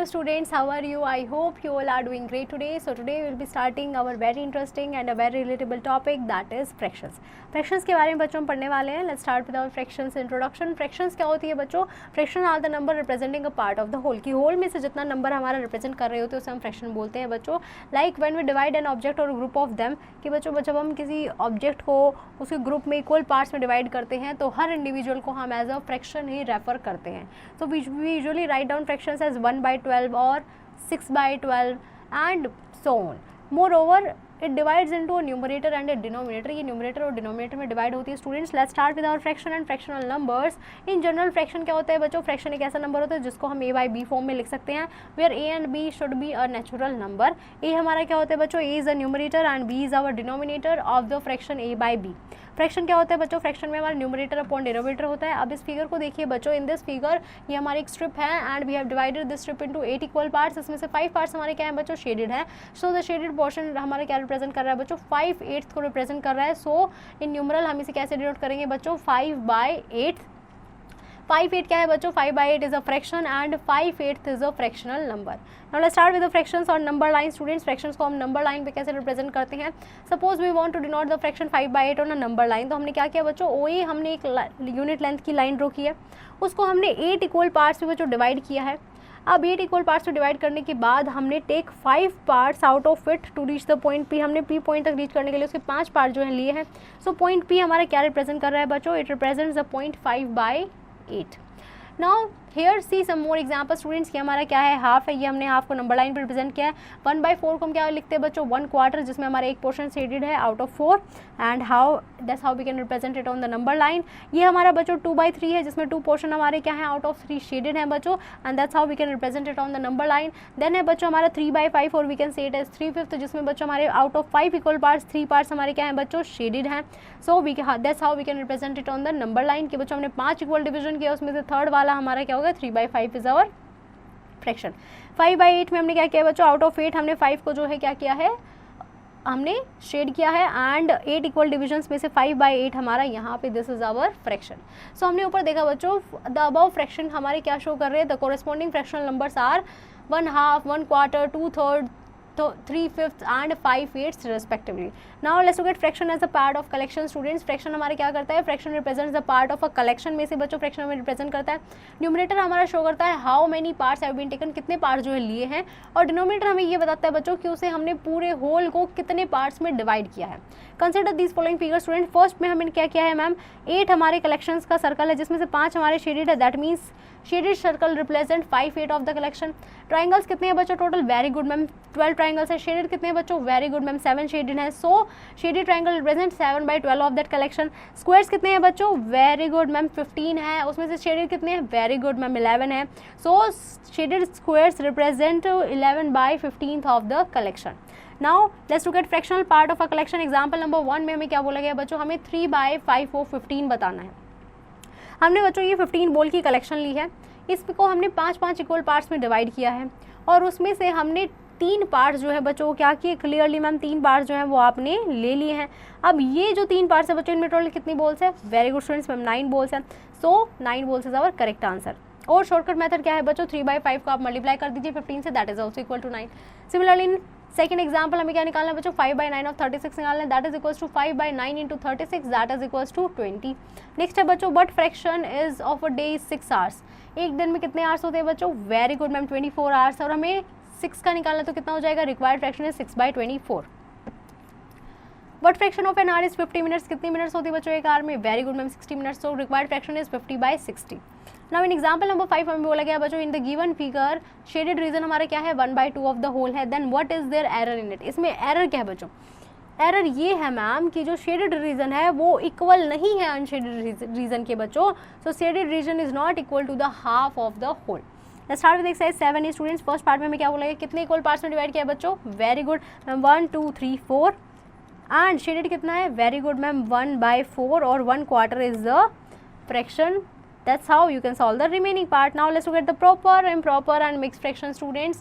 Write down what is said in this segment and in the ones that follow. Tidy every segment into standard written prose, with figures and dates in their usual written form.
students, how are you? I hope you all are doing great today. So today we will be starting our very interesting and a very relatable topic, that is fractions. Fractions के बारे में बच्चों हम पढ़ने वाले हैं. Let's start with our fractions introduction. Fractions क्या होती है बच्चों? Fraction are the number representing a part of the whole. की होल में से जितना नंबर हमारा रिप्रेजेंट कर रहे होते हैं उसे हम फ्रैक्शन बोलते हैं बच्चों. Like when we divide an object or group of them, कि बच्चों जब हम किसी ऑब्जेक्ट को उसके ग्रुप में इक्वल पार्ट्स में डिवाइड करते हैं तो हर इंडिविजुअल को हम एज अ फ्रैक्शन ही रेफर करते हैं. तो we usually write down fractions as 1/12 or 6/12 and so on. Moreover, it divides into a numerator and a denominator. ये numerator और denominator में divide होती है students. Let's start with our fraction and fractional numbers. In general, fraction क्या होता है बच्चों? fraction एक ऐसा नंबर होता है जिसको हम a by b फॉर्म में लिख सकते हैं, where a and b should be a natural number. a हमारा क्या होता है बच्चों? a is a numerator and b is our denominator of the fraction a by b. Fraction क्या होता है बच्चों? फ्रैक्शन में हमारा न्यूमरेटर अपॉन डिनोमिनेटर होता है. अब इस फिगर को देखिए बच्चों. इन दिस फिगर ये हमारी एक स्ट्रिप है and we have divided this strip into 8 equal parts. इसमें से 5 पार्ट्स हमारे क्या है बच्चों? शेडेड है. सो द शेडेड पोर्शन हमारा क्या रिप्रेजेंट कर रहा है बच्चों? 5/8 को रिप्रेजेंट कर रहा है. सो इन न्यूमरल हम इसे कैसे डिनोट करेंगे बच्चों? 5/8. 5/8 क्या है बच्चों? 5/8 is a fraction and 5/8 is a fractional number. Now let's start with the fractions और नंबर लाइन स्टूडेंट्स. फ्रैक्शंस को हम नंबर लाइन पे कैसे रिप्रेजेंट करते हैं? Suppose we want to denote the fraction 5/8 on a number line. तो हमने क्या किया बच्चों? वही हमने एक यूनिट लेंथ की लाइन ड्रॉ की है, उसको हमने 8 इक्वल पार्ट्स में बच्चों डिवाइड किया है. अब 8 इक्वल पार्ट्स में डिवाइड करने के बाद हमने take 5 parts out of it to reach the point P. हमने पी पॉइंट तक रीच करने के लिए उसके 5 पार्ट जो हैं लिए हैं. सो पॉइंट पी हमारा क्या रिप्रेजेंट कर रहा है बच्चों? It represents the point 5/8. Now here see some more example students. कि हमारा क्या है? हाफ है. ये हमने हाफ को नंबर लाइन पर रिप्रेजेंट किया है. 1/4 को हम क्या लिखते हैं बच्चों? 1/4, जिसमें हमारा एक पोर्शन शेडेड है out of 4 and that's how we can represent it on the number line. ये हमारा बच्चों 2/3 है, जिसमें 2 पोर्शन हमारे क्या है? आउट ऑफ 3 शेडेड है बच्चों and that's how we can represent it on the number line. Then है बच्चों हमारा 3/5 और we can say it as 3/5, जिसमें बच्चों हमारे out of 5 equal parts 3 parts हमारे क्या है बच्चों? शेडेड हैं. So that's how we can represent it on the number line. कि बच्चों हमने 5 इक्वल डिवीजन किया, उसमें से थर्ड वाला हमारा क्या होगा? 3/5 इज आवर फ्रैक्शन. 5/8 में हमने क्या किया बच्चों? आउट ऑफ 8 हमने 5 को जो है क्या किया है? हमने शेड किया है एंड 8 इक्वल डिविजन्स में से 5/8 हमारा यहाँ पे दिस इज आवर फ्रैक्शन. सो हमने ऊपर देखा बच्चों द अबव फ्रैक्शन हमारे क्या शो कर रहे हैं? The corresponding fractional numbers are 1/2, 1/4, 2/3, 3/5 and 5/8 respectively. Now let's look at fraction as a part of collection students. fraction हमारे क्या करता है? fraction represents the part of a collection. में से बच्चों fraction हमें represent करता है. numerator हमारा शो करता है how many parts have been taken, कितने parts जो है लिए हैं. और denominator हमें ये बताता है बच्चों कि उसे हमने पूरे whole को कितने parts में divide किया है. Consider this following figure student. First में हमने क्या किया है मैम? 8 हमारे कलेक्शंस का सर्कल है, जिसमें से 5 हमारे शेडेड है. That means shaded circle represent 5/8 of the collection. Triangles कितने हैं बच्चों total? Very good ma'am, 12 triangles है. शेडेड कितने हैं बच्चों? वेरी गुड मैम, 7 शेडेड है. So shaded triangle represent 7/12 of that collection. Squares कितने हैं बच्चों? वेरी गुड मैम, 15 है. उसमें से शेडेड कितने हैं? वेरी गुड मैम, 11 है. So shaded squares represent 11/15 of the collection. Now let's look at fractional part of a collection. Example number 1 में हमें क्या बोला गया बच्चों? हमें 3/5 को 15 बताना है. हमने बच्चों ये 15 बॉल की कलेक्शन ली है. इसको हमने 5-5 इक्वल पार्ट्स में डिवाइड किया है और उसमें से हमने 3 पार्ट्स जो है बच्चों क्या किए? क्लियरली मैम 3 पार्ट्स जो हैं वो आपने ले लिए हैं. अब ये जो 3 पार्ट्स है बच्चों, इनमें टोटल कितनी बॉल्स है? Very good students ma'am, 9 balls हैं. So 9 balls is our correct answer. और शॉर्टकट मेथड क्या है बच्चों? 3/5 को आप मल्टीप्लाई कर दीजिए 15 से, that is also equal to 9. Similarly second example हमें क्या निकालना है बच्चों? 5/9 ऑफ 36 निकालना है. That is equals to 5/9 into 36, that is equals to 20. Next है बच्चों what fraction is of a day is 6 hours. एक दिन में कितने आवर्स होते हैं बच्चों? Very good ma'am, 24 hours. और हमें 6 का निकालना तो कितना हो जाएगा? Required fraction is 6/24. What fraction of an hour is 50 minutes. कितनी मिनट्स होती है बच्चों एक आवर में? Very good ma'am, 60 minutes. So required fraction is 50/60. Now in example number 5 हमें बोला गया बच्चों in the given figure shaded region हमारा क्या है? 1/2 ऑफ द होल है. Then what is their error in it. इसमें एरर क्या है बच्चों? एरर ये है मैम कि जो शेडेड रीजन है वो इक्वल नहीं है अनशेडेड रीजन के बच्चों. So shaded region is not equal to the half of the whole. Let's start with exercise 7 students. First part में हमें क्या बोला गया? कितने इक्वल पार्ट्स में डिवाइड किया है बच्चों? Very good ma'am, 1 2 3 4 and shaded कितना है? वेरी गुड मैम, 1/4 और 1/4 is the fraction. That's how you can solve the remaining part. Now let's look at the proper, improper and mixed fraction students.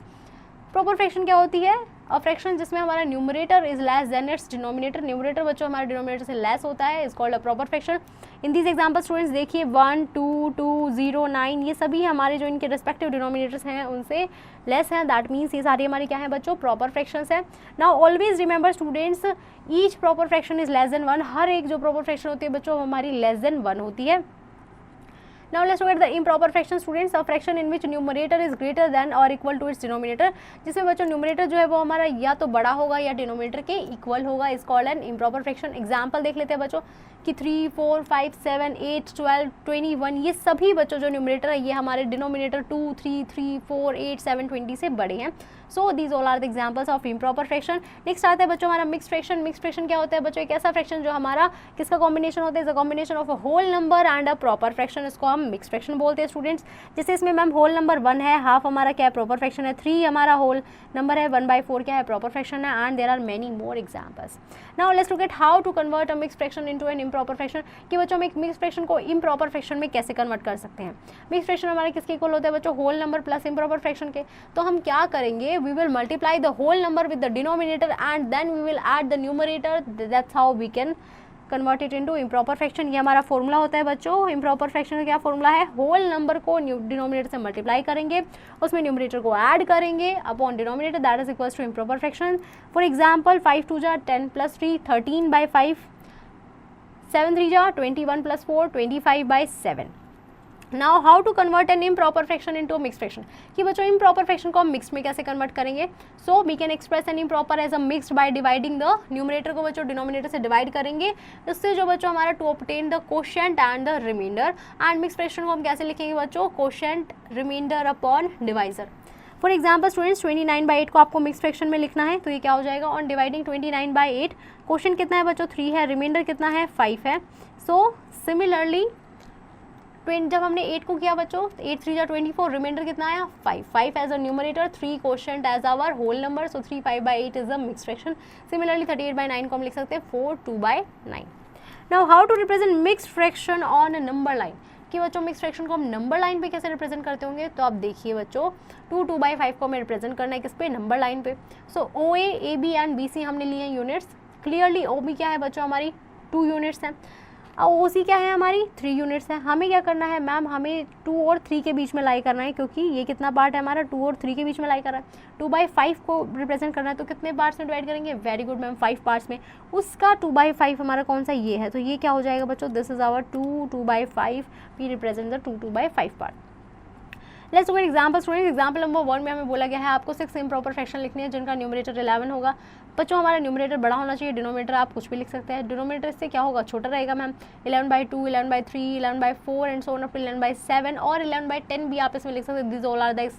Proper fraction क्या होती है? A fraction जिसमें हमारा numerator is less than its denominator, numerator बच्चों हमारे denominator से less होता है, is called a proper fraction. In this example students देखिए 1, 2, 2, 0, 9 ये सभी हमारे जो इनके रिस्पेक्टिव डिनोमिनेटर्स हैं उनसे लेस हैं, दैट मीन्स ये सारी हमारी क्या है बच्चों प्रॉपर फ्रैक्शंस है। Now always remember students each proper fraction is less than 1, हर एक जो प्रॉपर फ्रैक्शन होती है बच्चों हमारी लेस देन 1 होती है। Now let's look at the improper fraction students, a fraction in which numerator is greater than or equal to its denominator, जिसमें बच्चों न्यूमरेटर जो है वो हमारा या तो बड़ा होगा या डिनोमिनेटर के इक्वल होगा, is called an improper fraction. Example देख लेते हैं बच्चों कि 3, 4, 5, 7, 8, 12, 21 ये सभी बच्चों जो न्यूमरेटर है ये हमारे डिनोमिनेटर 2, 3, 3, 4, 8, 7, 20 से बड़े हैं। So these all are the examples of improper fraction. Next आता है बच्चों हमारा मिक्स फ्रैक्शन। मिक्स फ्रैक्शन क्या होता है बच्चों, एक ऐसा फ्रैक्शन जो हमारा किसका कॉम्बिनेशन होता है, is a combination of a whole number and a proper fraction, इसको हम मिक्स फ्रैक्शन बोलते हैं स्टूडेंट्स। जैसे इसमें मैम होल नंबर 1 है, हाफ हमारा क्या है प्रॉपर फ्रैक्शन है, 3 हमारा होल नंबर है, 1/4 क्या है प्रॉपर फ्रैक्शन है, and there are many more examples. Now let's look at how to convert a mix fraction into an improper fraction, कि बच्चों हम एक मिक्स फ्रैक्शन को इम्प्रॉपर फ्रैक्शन में कैसे कन्वर्ट कर सकते हैं। मिक्स फ्रैक्शन हमारे किसके इक्वल होता है बच्चों, whole number plus improper fraction के। तो हम क्या करेंगे, we will multiply the whole number with the denominator and then we will add the numerator, that's how we can convert it into improper fraction। ये हमारा फॉर्मूला होता है बच्चों, improper fraction का क्या फॉर्मूला है, होल नंबर को denominator से मल्टीप्लाई करेंगे, उसमें न्यूमरेटर को ऐड करेंगे upon denominator, that is equals to improper fraction. For example 5 2 जा 10 + 3 13/5, 7 3 जा 21 + 4 25/7। Now how to convert an improper fraction into mix fraction, कि बच्चों इम्प्रॉपर फ्रैक्शन को हम मिक्स में कैसे कन्वर्ट करेंगे। So we can express an improper as a mixed by dividing the numerator को बच्चों डिनोमिनेटर से डिवाइड करेंगे, इससे जो बच्चों हमारा to obtain the quotient and the remainder. And mix fraction को हम कैसे लिखेंगे बच्चों, quotient remainder upon divisor. For example students 29/8 को आपको मिक्स फ्रैक्शन में लिखना है, तो ये क्या हो जाएगा, ऑन डिवाइडिंग 29/8 कोशेंट कितना है बच्चों 3 है, रिमाइंडर कितना है 5 है। सो सिमिलरली जब हमने 8 को किया बच्चों 8 3 जा 24, रिमाइंडर कितना आया 5 as a numerator, 3 quotient as our whole number, so 3 5/8 is a mix fraction. Similarly 38/9 को हम लिख सकते हैं 4 2/9। Now how to represent mixed fraction on number line, कि बच्चों मिक्स फ्रैक्शन को हम नंबर लाइन पे कैसे रिप्रेजेंट करते होंगे, तो आप देखिए बच्चों 2 2/5 को हमें रिप्रेजेंट करना है किस पे, नंबर लाइन पे। सो OA AB एंड BC हमने लिए यूनिट्स, क्लियरली OB क्या है बच्चों हमारी 2 यूनिट्स हैं, OC क्या है हमारी 3 यूनिट्स है। हमें क्या करना है मैम, हमें 2 और 3 के बीच में लाई करना है, क्योंकि ये कितना पार्ट है हमारा 2 और 3 के बीच में लाई कर रहा है। 2/5 को रिप्रेजेंट करना है, तो कितने पार्ट्स में डिवाइड करेंगे, वेरी गुड मैम 5 पार्ट्स में। उसका 2/5 हमारा कौन सा ये है, तो ये क्या हो जाएगा बच्चों, this is our 2/5, we represent the 2/5 part. Let's look at example students. Example number 1 में हमें बोला गया है आपको 6 इम्प्रॉपर फ्रैक्शन लिखने हैं जिनका न्यूमरेटर 11 होगा। बच्चों हमारा न्यूमरेटर बड़ा होना चाहिए, डिनोमिनेटर आप कुछ भी लिख सकते हैं, डिनोमिनेटर से क्या होगा छोटा रहेगा ma'am, 11/2 11/3 11/4 and so on up to 11/7 और 11/10 भी आप इसमें लिख सकते हैं। This all are the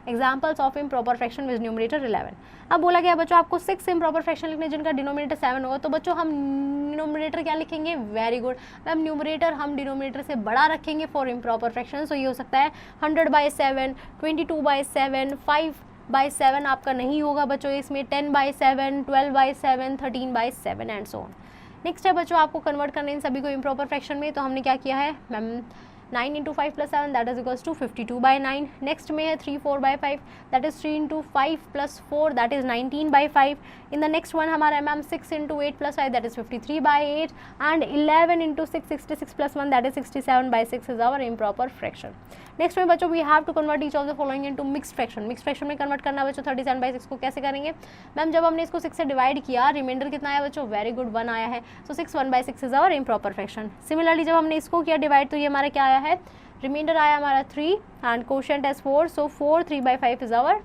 examples of improper fraction with numerator 11। अब बोला गया बच्चों आपको 6 इम्प्रॉपर फ्रैक्शन लिखने जिनका डिनोमिनेटर 7 होगा, तो बच्चों हम न्यूमरेटर क्या लिखेंगे, वेरी गुड मैम न्यूमरेटर हम डिनोमिनेटर से बड़ा रखेंगे फॉर इम्प्रॉपर फ्रैक्शन। सो ये हो सकता है 100/7 22/7 5/7 आपका नहीं होगा बच्चों इसमें, 10/7 12/7 13/7 एंड सो ऑन। नेक्स्ट है बच्चों आपको कन्वर्ट करना इन सभी को इम्प्रॉपर फ्रैक्शन में, तो हमने क्या किया है ma'am 9 × 5 + 7 that is equals to 52/9। Next में है 3 4/5 that is 3 × 5 + 4 that is 19/5। In the next one हमारा है ma'am 6 × 8 + 5 that is 53/8 and 11 × 6 66 + 1 that is 67/6 is our improper fraction. Next में बच्चों we have to convert each of the following into mixed fraction. Mixed fraction में convert करना बच्चों 37/6 को कैसे करेंगे मैम, जब हमने इसको 6 से डिवाइड किया रिमाइंडर कितना आया बच्चों, वेरी गुड 1 आया है, so 6 1/6 is our improper fraction. Similarly जब हमने इसको किया डिवाइड तो ये हमारा क्या आया है, रिमाइंडर आया हमारा 3 and quotient as 4, so 4 3/5 is our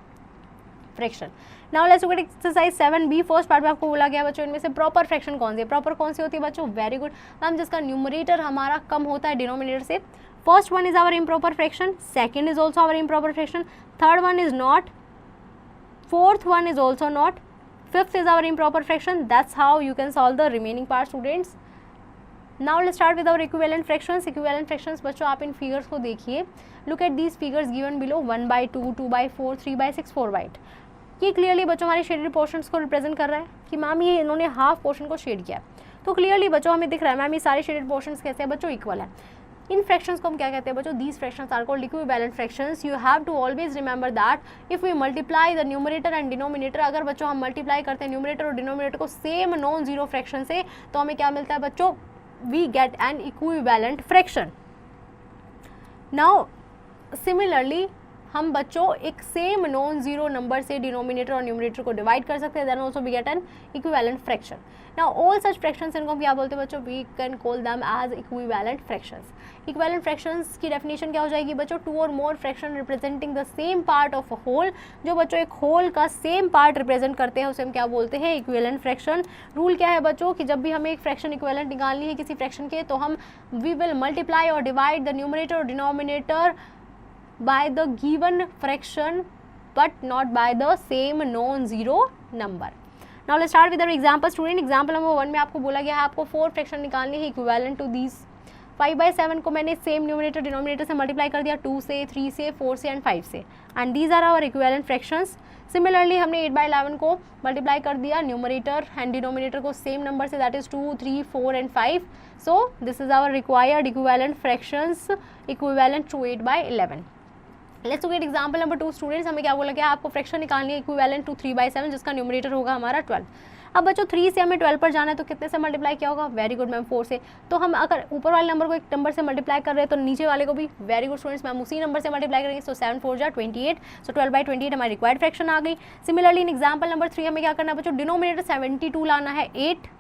fraction. Now let's look at exercise 7B। First part में आपको बोला गया बच्चों इनमें से प्रॉपर फ्रैक्शन कौन सी है, प्रॉपर कौन सी होती है बच्चों, वेरी गुड मैम जिसका न्यूमरेटर हमारा कम होता है डिनोमिनेटर से। First one is our improper fraction, second is also our improper fraction, third one is not, fourth one is also not, fifth is our improper fraction. That's how you can solve the remaining part students. Now let's start with our equivalent fractions. Equivalent fractions बच्चों आप इन figures को देखिए, look at these figures given below 1/2 2/4 3/6 4/8। ये clearly बच्चों हमारे shaded portions को represent कर रहा है कि मैम ये इन्होंने हाफ पोर्शन को शेड किया है, तो क्लियरली बच्चों हमें दिख रहा है मैम ये सारे शेडेड पोर्शंस कैसे हैं बच्चों, इक्वल है। इन फ्रैक्शंस को हम क्या कहते हैं बच्चों, these fractions are called equivalent fractions. You have to always remember that if we multiply the numerator and denominator, अगर बच्चों हम मल्टीप्लाई करते हैं न्यूमरेटर और डिनोमिनेटर को सेम नॉन जीरो फ्रैक्शन से, तो हमें क्या मिलता है बच्चों, we get an equivalent fraction. Now similarly हम बच्चों एक सेम नॉन जीरो नंबर से डिनोमिनेटर और न्यूमरेटर को डिवाइड कर सकते हैं, then also we get an equivalent fraction. Now all such fractions, इनको हम क्या बोलते हैं बच्चों, we can call them as equivalent fractions. Equivalent fractions की डेफिनेशन क्या हो जाएगी बच्चों, टू और more fraction representing the same part of a whole, जो बच्चों एक होल का सेम पार्ट रिप्रेजेंट करते हैं उसे हम क्या बोलते हैं, इक्विवेलेंट फ्रैक्शन। रूल क्या है बच्चों कि जब भी हमें एक फ्रैक्शन इक्विवेलेंट निकालनी है किसी फ्रैक्शन के, तो हम वी विल मल्टीप्लाई और डिवाइड द न्यूमरेटर और denominator by the given fraction but not by the same non-zero number. Now let's start with our example student. Example number 1 में आपको बोला गया है आपको 4 फ्रैक्शन निकालनी है equivalent to these। 5/7 को मैंने सेम न्यूमरेटर डिनोमिनेटर से मल्टीप्लाई कर दिया, 2 से, 3 से, 4 से एंड 5 से, and these are our equivalent fractions. Similarly हमने 8/11 को मल्टीप्लाई कर दिया न्यूमरेटर एंड डिनोमिनेटर को सेम नंबर से, that is 2, 3, 4 and 5। So this is our required equivalent fractions equivalent to 8/11। Let's look at example number 2 students. हमें क्या बोला गया, आपको फ्रैक्शन निकालनी है इक्विवेलेंट टू 3/7 जिसका न्यूमरेटर होगा हमारा 12। अब बच्चों 3 से हमें 12 पर जाना है, तो कितने से मल्टीप्लाई किया होगा, वेरी गुड मैम 4 से। तो हम अगर ऊपर वाले नंबर को एक नंबर से मल्टीप्लाई कर रहे हैं तो नीचे वाले को भी, वेरी गुड स्टूडेंट्स, मैम उसी नंबर से मल्टीप्लाई करेंगे। सो 7 4 28, सो 12/28 हमारी रिक्वायर्ड फ्रैक्शन आ गई। सिमिलरली इन एग्जाम्पल नंबर 3 हमें क्या करना है बच्चों, डिनोमिनेटर 72 लाना है, 8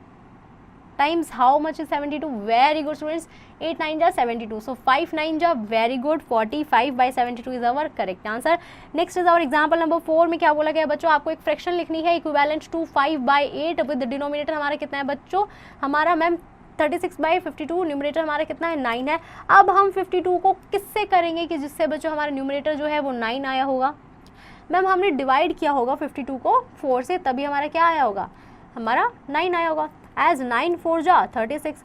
times how much is 72, very good students, 8 9 जा 72, so 5 9 जा, very good, 45/72 is our correct answer। next is our example number 4 में क्या बोला गया बच्चों, आपको एक फ्रैक्शन लिखनी है इक्विवेलेंट टू 5/8 विद डिनोमिनेटर हमारा कितना है बच्चों, हमारा मैम 36/52, न्यूमरेटर हमारा कितना है 9 है। अब हम 52 को किससे करेंगे कि जिससे बच्चों हमारा न्यूमरेटर जो है वो 9 आया होगा, मैम हमने डिवाइड किया होगा 52 को 4 से, तभी हमारा क्या आया होगा, हमारा 9 आया होगा। एज 9 4 जा 36,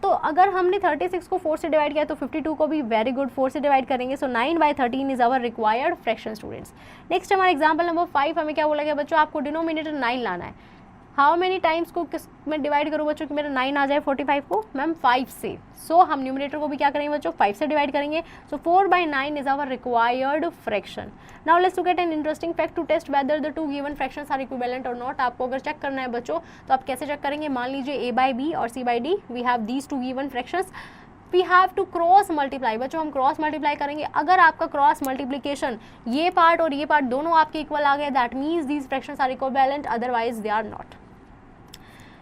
तो अगर हमने 36 को 4 से डिवाइड किया तो 52 को भी, वेरी गुड, 4 से डिवाइड करेंगे। So 9/13 is our required fraction students. Next हमारा एग्जांपल नंबर 5 हमें क्या बोला गया बच्चों, आपको डिनोमिनेटर 9 लाना है। हाउ मेनी टाइम्स को किस में डिवाइड करूँ बच्चों कि मेरा 9 आ जाए 45 को, मैम 5 से। सो हम न्यूमरेटर को भी क्या करेंगे बच्चों, 5 से डिवाइड करेंगे। So 4/9 is our required fraction. Now let's look at an interesting fact to test whether the 2 given fractions are equivalent और नॉट। आपको अगर चेक करना है बच्चों तो आप कैसे चेक करेंगे, मान लीजिए A/B और C/D, we have these 2 given fractions, we have to cross multiply. बच्चों हम क्रॉस मल्टीप्लाई करेंगे, अगर आपका क्रॉस मल्टीप्लिकेशन ये पार्ट और ये पार्ट दोनों आपके इक्वल आ गए, that means these fractions are equivalent, otherwise they are not.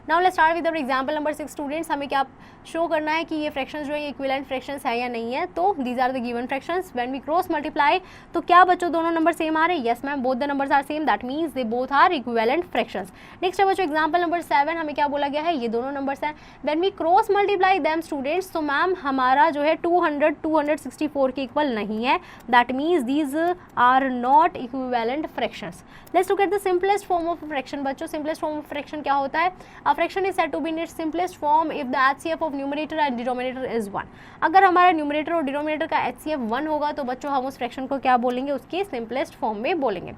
Now let's start with our example number 6 students. हमें क्या शो करना है कि ये फ्रैक्शंस जो है इक्विवेलेंट फ्रैक्शंस है या नहीं है। तो these are the given fractions, when we cross multiply तो क्या बच्चों दोनों नंबर सेम आ रहे हैं, yes ma'am both the numbers are same, that means they both are equivalent fractions. Next है बच्चों एग्जांपल नंबर 7, हमें क्या बोला गया है, ये दोनों नंबर्स हैं, when we cross multiply them students, तो मैम हमारा जो है 200 264 के इक्वल नहीं है, that means these are not equivalent fractions. Let's look at the simplest form of fraction. बच्चों सिंपलेस्ट फॉर्म ऑफ फ्रैक्शन क्या होता है, a fraction is said to be in its simplest form if the HCF of numerator and denominator is 1। अगर हमारा numerator और denominator का HCF 1 होगा तो बच्चों हम उस फ्रैक्शन को क्या बोलेंगे, उसके सिंपलेस्ट फॉर्म में बोलेंगे।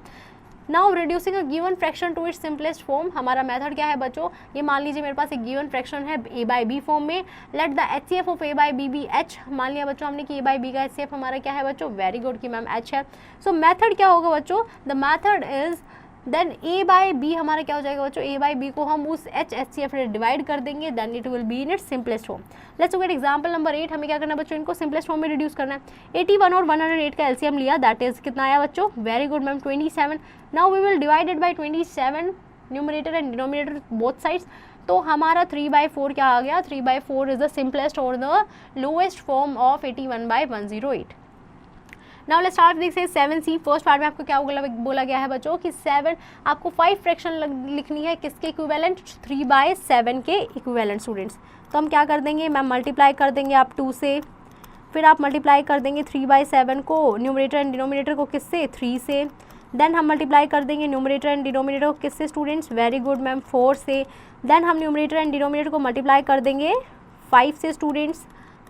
Now reducing a given fraction to its simplest form, हमारा मेथड क्या है बच्चों, ये मान लीजिए मेरे पास एक गिवन फ्रैक्शन है A/B फॉर्म में, let the HCF of A/B be H। मान लिया बच्चों हमने कि A/B का HCF हमारा क्या है बच्चों, वेरी गुड कि मैम H है। सो मेथड क्या होगा बच्चों, the method is then A/B हमारा क्या हो जाएगा बच्चों, A/B को हम उस HCF से डिवाइड कर देंगे, then it will be in its simplest form. Let's look at example number 8, हमें क्या करना है बच्चों, इनको सिंपलेस्ट फॉर्म में रिड्यूस करना है। 81 और 108 का LCM लिया, दैट इज कितना आया बच्चों, very good ma'am 27। Now we will divide it by 27, numerator and denominator both sides, तो हमारा 3/4 क्या आ गया, 3/4 इज द सिंपलेस्ट और the lowest form of 81/108। Now let's start this is 7C। First part में आपको क्या बोला गया है बच्चों कि 7 आपको 5 फ्रैक्शन लिखनी है, किसके इक्विवेलेंट, 3/7 के इक्विवेलेंट स्टूडेंट्स। तो हम क्या कर देंगे मैम, मल्टीप्लाई कर देंगे आप 2 से, फिर आप मल्टीप्लाई कर देंगे 3/7 को न्यूमरेटर एंड डिनोमिनेटर को किससे, 3 से, देन हम मल्टीप्लाई कर देंगे न्यूमरेटर एंड डिनोमिनेटर को किससे स्टूडेंट्स, वेरी गुड मैम 4 से, देन हम न्यूमरेटर एंड डिनोमिनेटर को मल्टीप्लाई कर देंगे 5 से students,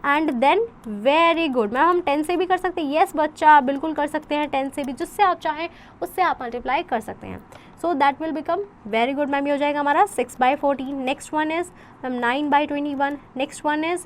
and then very good ma'am हम 10 से भी कर सकते हैं, येस बच्चा आप बिल्कुल कर सकते हैं 10 से भी, जिससे आप चाहें उससे आप मल्टीप्लाई कर सकते हैं। So that will become, very good ma'am ये हो जाएगा हमारा 6/14। Next one is ma'am 9/21, next one is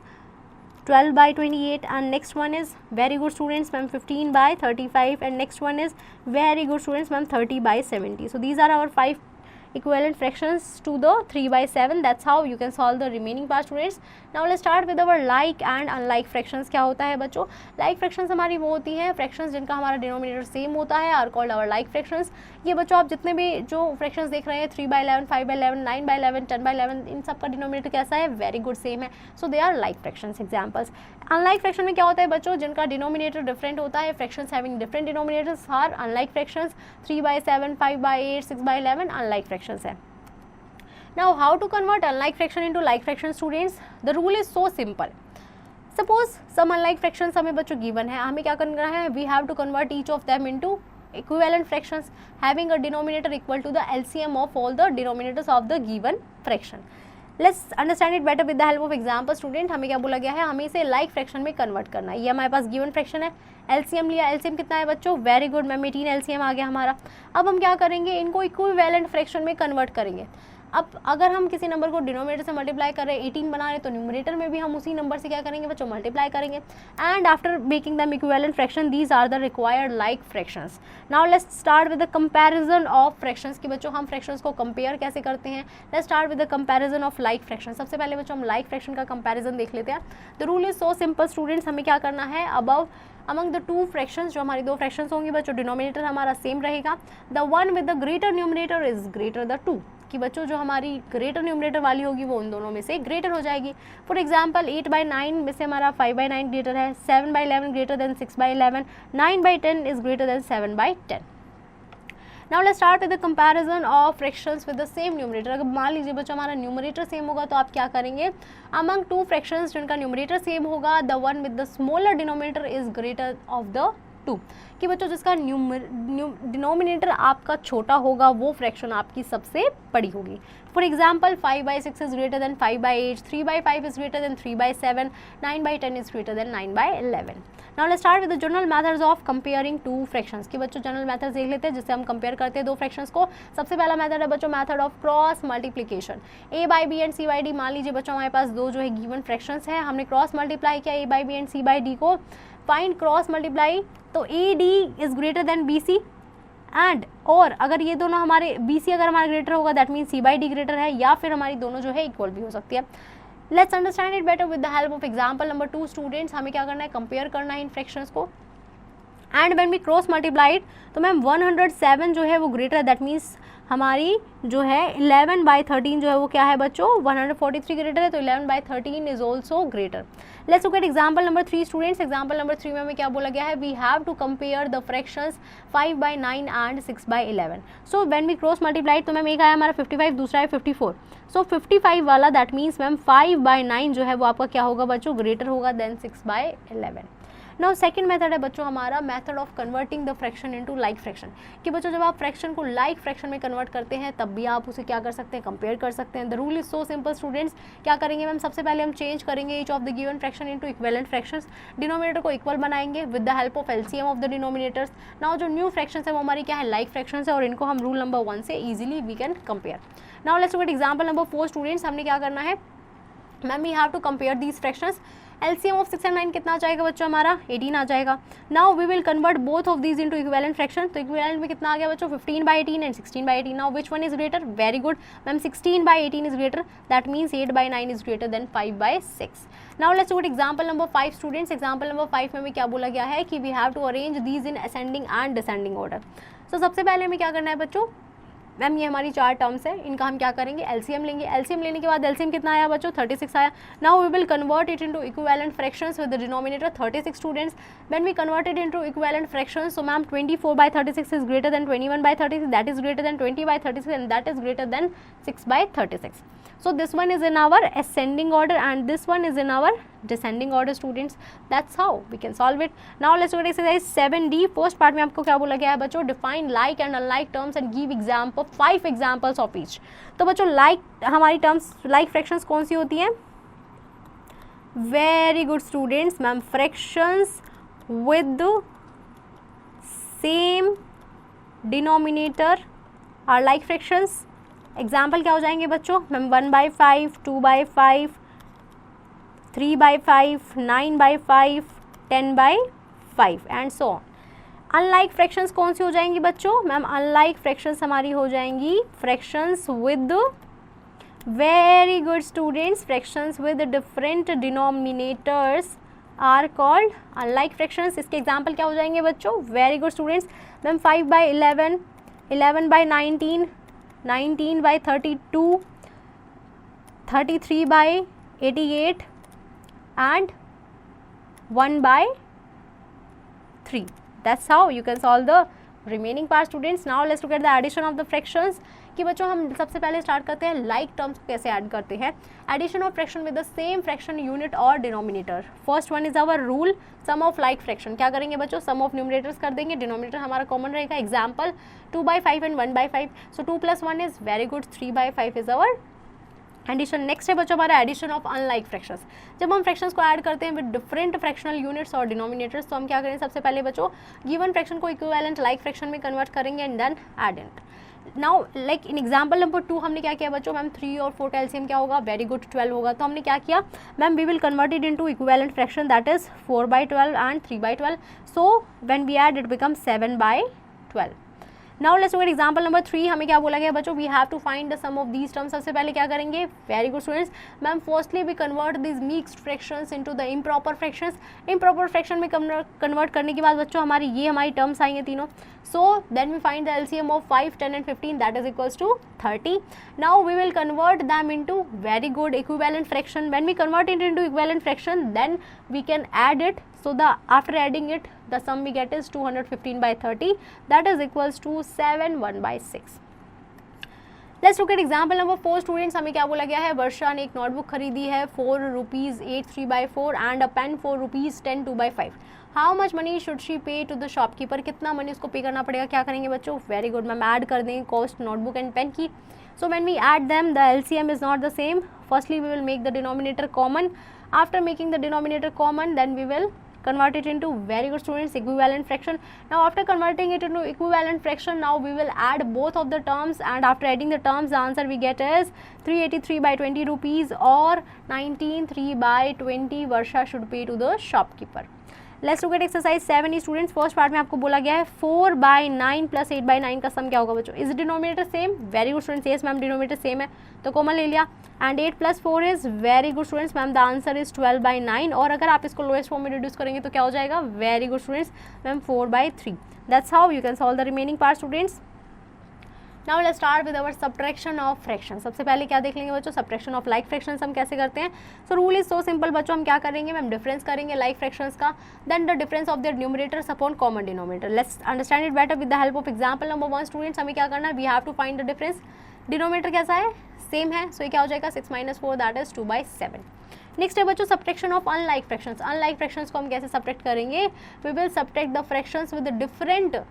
12 by 28 and next one is very good students ma'am 15 by 35 and next one is very good students ma'am 30 by 70. So these are our 5 equivalent fractions to the 3 by 7. That's how you can solve the remaining part students. Now let's start with our like and unlike fractions. क्या होता है बच्चों, like fractions हमारी वो होती हैं fractions जिनका हमारा denominator same होता है are called our like fractions. ये बच्चों आप जितने भी जो fractions देख रहे हैं 3 by 11, 5 by 11, 9 by 11, 10 by 11 इन सब का denominator कैसा है, very good same है. So they are like fractions examples. Unlike fraction में क्या होता है बच्चों, जिनका denominator different होता है, fractions having different denominators are unlike fractions. 3 by 7, 5 by 8, 6 by 11 unlike fractions है. Now how to convert unlike fraction into like fraction students? The rule is so simple. Suppose some unlike fractions हमें बच्चों given है, हमें क्या करना है, we have to convert each of them into equivalent fractions having a denominator equal to the LCM of all the denominators of the given fraction. Let's understand it better with the help of example student. हमें क्या बोला गया है, हमें इसे like fraction में convert करना है. ये हमारे पास given fraction है, LCM लिया, LCM कितना है बच्चों, वेरी गुड मैम 18 LCM आ गया हमारा. अब हम क्या करेंगे, इनको equivalent fraction में convert करेंगे. अब अगर हम किसी नंबर को डिनोमिनेटर से मल्टीप्लाई कर रहे हैं, 18 बना रहे हैं, तो न्यूमरेटर में भी हम उसी नंबर से क्या करेंगे बच्चों, मल्टीप्लाई करेंगे. And after making them equivalent fraction, these are the required like fractions. Now let's start with the comparison of fractions कि बच्चों हम फ्रैक्शंस को कंपेयर कैसे करते हैं. Let's start with the comparison of like fraction. सबसे पहले बच्चों हम लाइक फ्रैक्शन का कंपैरिजन देख लेते हैं. The rule is so simple students. हमें क्या करना है, above among the two fractions, जो हमारी दो fractions होंगी बच्चों, डिनोमिनेटर हमारा सेम रहेगा. the one with the greater numerator is greater the two, कि बच्चों जो हमारी ग्रेटर न्यूमरेटर वाली होगी वो उन दोनों में से ग्रेटर हो जाएगी. फॉर एग्जांपल 8 by 9 में से हमारा 5 by 9 ग्रेटर है, 7 by 11 greater than 6 by 11, 9 by 10 is greater then 7 by 10. Now let's start with the comparison of fractions with the same numerator. अगर मान लीजिए बच्चों हमारा न्यूमरेटर सेम होगा तो आप क्या करेंगे, अमंग टू फ्रैक्शंस जिनका न्यूमरेटर सेम होगा, the one with the smaller denominator is greater of the two, कि बच्चों जिसका डिनोमिनेटर आपका छोटा होगा वो फ्रैक्शन आपकी सबसे बड़ी होगी. For example 5 by 6 is greater than 5 by 8, 3 by 5 is greater then 3 by 7, 9 by 10 is greater then 9 by 11. Now let's start with the general methods of comparing two fractions, कि बच्चों जनरल मेथड्स देख लेते हैं जिससे हम कंपेयर करते हैं दो फ्रैक्शंस को. सबसे पहला मेथड है बच्चों method of cross multiplication. A by B and C by D, मान लीजिए बच्चों हमारे पास दो जो है गिवन फ्रैक्शंस हैं, हमने क्रॉस मल्टीप्लाई किया A by B and C by D को. फाइंड क्रॉस मल्टीप्लाई, तो A D is greater than B C and, और अगर ये दोनों हमारे बी सी अगर हमारा ग्रेटर होगा that mean C by D greater है, या फिर हमारी दोनों जो है इक्वल भी हो सकती है. Let's understand it better with the help of example number 2 students. हमें क्या करना है, कंपेयर करना है इन फ्रैक्शंस को. And when we cross multiplied तो मैम 107 जो है वो ग्रेटर है, दैट मीन्स हमारी जो है 11 by 13 जो है वो क्या है बच्चों, 143 ग्रेटर है, तो 11 by 13 is also greater. Let's look at example number 3 students. Example number 3 में हमें क्या बोला गया है, we have to compare the fractions 5 by 9 and 6 by 11. So when we cross multiplied तो मैम एक आया हमारा 55, दूसरा है 54. सो 55 वाला दैट मीन्स मैम 5 by 9 जो है वो आपका क्या होगा बच्चों, ग्रेटर होगा than 6 by 11. Now second method है बच्चों हमारा method of converting the fraction into like fraction, कि बच्चों जब आप फ्रैक्शन को लाइक फ्रैक्शन में कन्वर्ट करते हैं तब भी आप उसे क्या कर सकते हैं, कंपेयर कर सकते हैं. The rule is so simple students. क्या करेंगे मैम, सबसे पहले हम चेंज करेंगे each of the given fraction into equivalent fractions. Denominator को इक्वल बनाएंगे with the help of LCM of the denominators. Now जो न्यू फ्रैक्शंस है वो हमारी क्या है, लाइक फ्रैक्शंस है, और इनको हम रूल नंबर 1 से easily we can compare. Now let's look at example number 4 students. हमने क्या करना है ma'am, we have to compare these fractions. LCM of 6 and 9 कितना आ जाएगा बच्चों, हमारा 18 आ जाएगा. Now we will convert both of these into equivalent fraction. तो इक्विवेलेंट में कितना आ गया बच्चों, 15 by 18 and 16 by 18. Now which one is greater, very good ma'am 16 by 18 is greater, that means 8 by 9 is greater than 5 by 6. Now let's look at example number 5 students. Example number 5 में हमें क्या बोला गया है कि we have to arrange these in ascending and descending order. So सबसे पहले हमें क्या करना है बच्चों, मैम ये हमारी 4 टर्म्स है, इनका हम क्या करेंगे, एलसीएम लेंगे. एलसीएम लेने के बाद एलसीएम कितना आया बच्चों, 36 आया. Now we will convert it into equivalent fractions with the denominator 36 students. When we convert it into equivalent fractions, so ma'am 24 by 36 is greater than 21 by 36, that is greater than 20 by 36 and that is greater than 6 by 36. So this one is in our ascending order and this one is in our descending order students. That's how we can solve it. Now let's look at exercise 7D. First part में आपको क्या बोला गया है बच्चों, define like and unlike terms and give example 5 examples of each. तो बच्चों like हमारी terms like fractions कौन सी होती हैं, very good students ma'am, fractions with same denominator are like fractions. Example क्या हो जाएंगे बच्चों ma'am, 1 by 5, 2 by 5, 3/5, 9/5, 10/5 and so on. Unlike fractions कौन सी हो जाएंगी बच्चों? मैम अनलाइक फ्रैक्शंस हमारी हो जाएंगी fractions with, very good students, fractions with different denominators are called unlike fractions. इसके एग्जाम्पल क्या हो जाएंगे बच्चों? Very good students, ma'am 5/11, 11/19, 19/32, 33/88 and 1/3. That's how you can solve the remaining part students. Now let's look at the addition of the fractions. कि बच्चों हम सबसे पहले स्टार्ट करते हैं लाइक टर्म्स को कैसे ऐड करते हैं। Addition of fraction with the same fraction unit और denominator. First one is our rule, sum of like fraction. क्या करेंगे बच्चों? सम ऑफ न्यूमरेटर्स कर देंगे, डिनोमिनेटर हमारा कॉमन रहेगा। Example 2/5 and 1/5, so 2 + 1 is very good, 3/5 is our addition. Next है बच्चों हमारा एडिशन ऑफ अनलाइक फ्रैक्शंस। जब हम फ्रैक्शंस को ऐड करते हैं विद डिफरेंट फ्रैक्शनल यूनिट्स और डिनोमिनेटर्स, तो हम क्या करें? सबसे पहले बच्चों गिवन फ्रैक्शन को इक्विवेलेंट लाइक फ्रैक्शन में कन्वर्ट करेंगे and then add it. Now like in example number 2 हमने क्या किया बच्चों? मैम 3 और 4 का एलसीएम क्या होगा? वेरी गुड 12 होगा। तो हमने क्या किया? Ma'am we will convert it into equivalent fraction, that is 4/12 and 3/12। So when we add it become 7/12। Now let's look at example number 3। हमें क्या बोला गया बच्चों? We have to find the sum of these terms. सबसे पहले क्या करेंगे? Very good students, ma'am firstly we convert this mixed fractions into the improper fractions. Improper fraction में कन्वर्ट करने के बाद बच्चों हमारी टर्म्स आएंगे तीनों। So then we find the LCM of 5, 10 and 15, that is equals to 30. Now we will convert them into very good equivalent fraction. When we convert it into equivalent fraction, then we can add it. So after adding it, the sum we get is 215/30, that is equals to 7, 1/6. Let's look at example number 4 students. हमें क्या बोला गया है? वर्षा ने एक notebook खरीदी है 4 rupees 8 3/4 and a pen 4 rupees 10 2/5. How much money should she pay to the shopkeeper? कितना मनी उसको पे करना पड़ेगा? क्या करेंगे बच्चों? वेरी गुड मैम, ऐड कर देंगे कॉस्ट नोटबुक एंड पेन की. So when we add them, the LCM is not the same. Firstly we will make the denominator common. After making the denominator common, then we will convert it into, very good students, equivalent fraction. Now after converting it into equivalent fraction, now we will add both of the terms, and after adding the terms, the answer we get is 383/20 rupees or 19,3/20 Varsha should pay to the shopkeeper. Let's look at exercise 7 students. First part में आपको बोला गया है 4/9 + 8/9 का सम क्या होगा बच्चों? Is denominator same? Very good students, yes ma'am denominator same है तो कॉमन ले लिया. And 8 + 4 is, very good students ma'am the answer is 12/9. और अगर आप इसको लोएस्ट फॉर्म में रिड्यूस करेंगे तो क्या हो जाएगा? Very good students ma'am 4/3. That's how you can solve the remaining part students. Now let's start with our subtraction of fraction. सबसे पहले क्या देख लेंगे बच्चों? सब्ट्रैक्शन ऑफ लाइक फ्रैक्शंस हम कैसे करते हैं. So rule is so simple बच्चों. हम क्या करेंगे मैम? डिफरेंस करेंगे लाइक फ्रैक्शंस का, then the difference of their numerators upon common denominator. Let's understand it better with the help of example number 1 students. हमें क्या करना है? We have to find the difference. Denominator कैसा है? Same है. सो ये क्या हो जाएगा? 6 - 4 दैट इज 2/7. नेक्स्ट है बच्चों subtraction of unlike fractions. Unlike fractions को हम कैसे सब्ट्रैक्ट करेंगे? We will subtract the fractions with different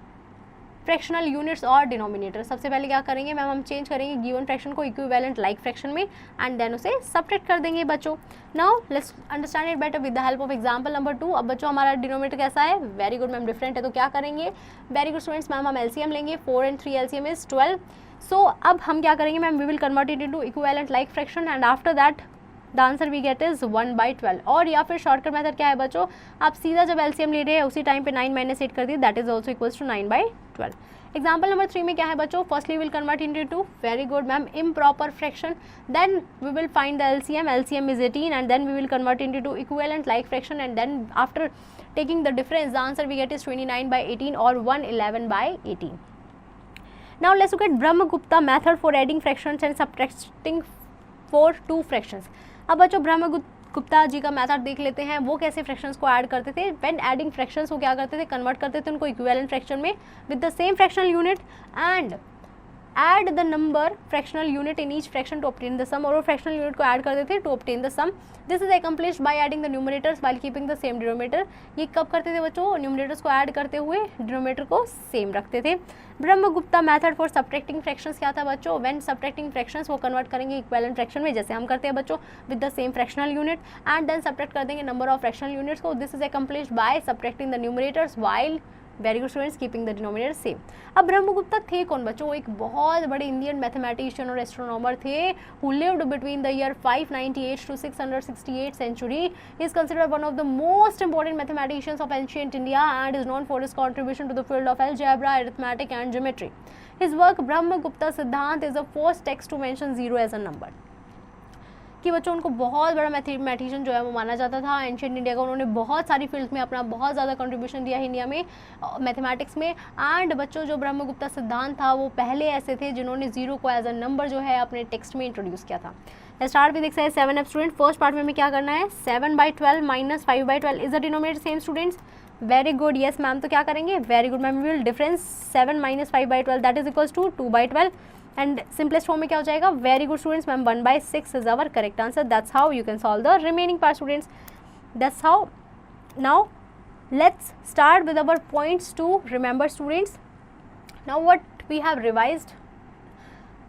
fractional units और डिनोमिनेटर. सबसे पहले क्या करेंगे मैम? हम चेंज करेंगे गिवन फ्रैक्शन को इक्विवेलेंट लाइक फ्रैक्शन में एंड देन उसे सब्ट्रैक्ट कर देंगे बच्चों. Now let's understand it better with the help of example number 2. अब बच्चों हमारा डिनोमिनेटर कैसा है? वेरी गुड मैम डिफरेंट है तो क्या करेंगे? वेरी गुड स्टूडेंट्स मैम हम एलसीएम लेंगे. 4 and 3 एलसीएम इज 12. सो अब हम क्या करेंगे ma'am? We will convert it into equivalent like fraction and after that the answer we get is 1/12. और या फिर शॉर्टकट मेथड क्या है बच्चों? आप सीधा जब एलसीएम ले रहे हैं उसी टाइम पे 9 - 8 कर दिए, that is also equals to 9/12. Example number 3 में क्या है बच्चों? Firstly will convert into, very good ma'am, improper fraction. Then we will find the LCM. LCM is 18 and then we will convert into equivalent like fraction and then after taking the difference, the answer we get is 29/18 or 111/18. Now let's look at Brahmagupta method for adding fractions and subtracting for two fractions. अब बच्चों ब्रह्मगुप्ता जी का method देख लेते हैं. वो कैसे fractions को add करते थे. व्हेन एडिंग फ्रैक्शंस वो क्या करते थे? कन्वर्ट करते थे उनको इक्विवेलेंट फ्रैक्शन में with the same fractional unit and add the number fractional unit in each fraction to obtain the sum. और fractional unit को add कर देते थे to obtain the sum. This is accomplished by adding the numerators while keeping the same denominator. ये कब करते थे बच्चों? न्यूमरेटर्स को ऐड करते हुए डिनोमिनेटर को सेम रखते थे. Brahmagupta method for subtracting fractions क्या था बच्चों? व्हेन सब्ट्रैक्टिंग फ्रैक्शंस वो कन्वर्ट करेंगे इक्विवेलेंट फ्रैक्शन में जैसे हम करते हैं बच्चों with the same fractional unit and then subtract कर देंगे नंबर ऑफ फ्रैक्शनल यूनिट्स को. This is accomplished by subtracting the numerators while very good students, keeping the denominator same. अब ब्रह्मगुप्ता थे कौन बच्चों? वो एक बहुत बड़े इंडियन मैथमेटिशियन और एस्ट्रोनॉमर थे who lived between the year 598 to 668 century. He is considered one of the most important mathematicians of ancient India and is known for his contribution to the field of algebra, arithmetic and geometry. His work Brahmagupta Siddhant is the first text to mention zero as a number. कि बच्चों उनको बहुत बड़ा mathematician जो है वो माना जाता था एंशिएंट इंडिया का। उन्होंने बहुत सारी फील्ड्स में अपना बहुत ज़्यादा कंट्रीब्यूशन दिया है इंडिया में मैथमेटिक्स में। एंड बच्चों जो ब्रह्मगुप्ता सिद्धांत था वो पहले ऐसे थे जिन्होंने जीरो को एज अ नंबर जो है अपने टेक्स्ट में इंट्रोड्यूस किया था। स्टार्ट भी देख सकते हैं 7 स्टूडेंट। फर्स्ट पार्ट में हमें क्या करना है, 7/12 minus 5/12 is the denominator same students. Very good, yes ma'am. तो क्या करेंगे, very good ma'am, will difference 7 minus 5/12 that is equals to 2/12 and simplest form में क्या हो जाएगा, very good students ma'am, 1/6 is our correct answer. That's how you can solve the remaining part students. That's how now let's start with our points to remember students. Now what we have revised.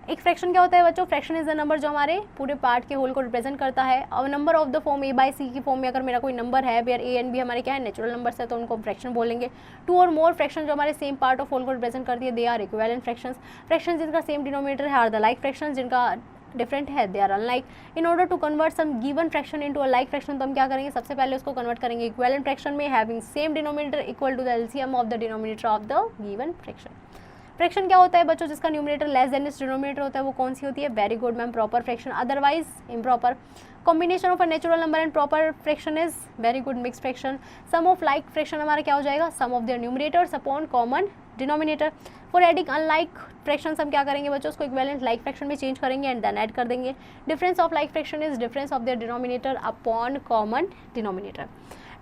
एक fraction क्या होता है बच्चों, fraction is the number जो हमारे पूरे part के whole को रिप्रेजेंट करता है। और number of the form a/c की फॉर्म में अगर मेरा कोई नंबर है वेयर a एंड b हमारे क्या है, नेचुरल नंबर्स है, तो उनको फ्रैक्शन बोलेंगे। 2 और मोर फ्रैक्शन जो हमारे सेम पार्ट ऑफ होल को रिप्रेजेंट करती है, they are equivalent fractions. Fraction जिनका सेम डिनोमिनेटर है आर द लाइक फ्रैक्शंस, जिनका डिफरेंट है they are unlike. In order to convert some given fraction into a like fraction, तो हम क्या करेंगे, सबसे पहले उसको कन्वर्ट करेंगे इक्विवेलेंट फ्रैक्शन में having same denominator equal to the LCM of the denominator of the given fraction. Fraction क्या होता है बच्चों, जिसका numerator less than its denominator होता है, वो कौन सी होती है, very good ma'am, proper fraction, otherwise improper. Combination of a natural number and proper fraction is very good mix fraction. Sum of like fraction हमारा क्या हो जाएगा, sum of their numerators upon common denominator. For adding unlike fraction हम क्या करेंगे बच्चों, उसको equivalent like fraction में चेंज करेंगे एंड देन ऐड कर देंगे। Difference of like fraction is difference of there denominator upon common denominator.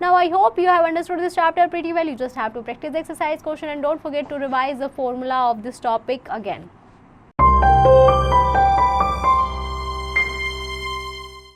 Now I hope you have understood this chapter pretty well. You just have to practice the exercise question and don't forget to revise the formula of this topic again.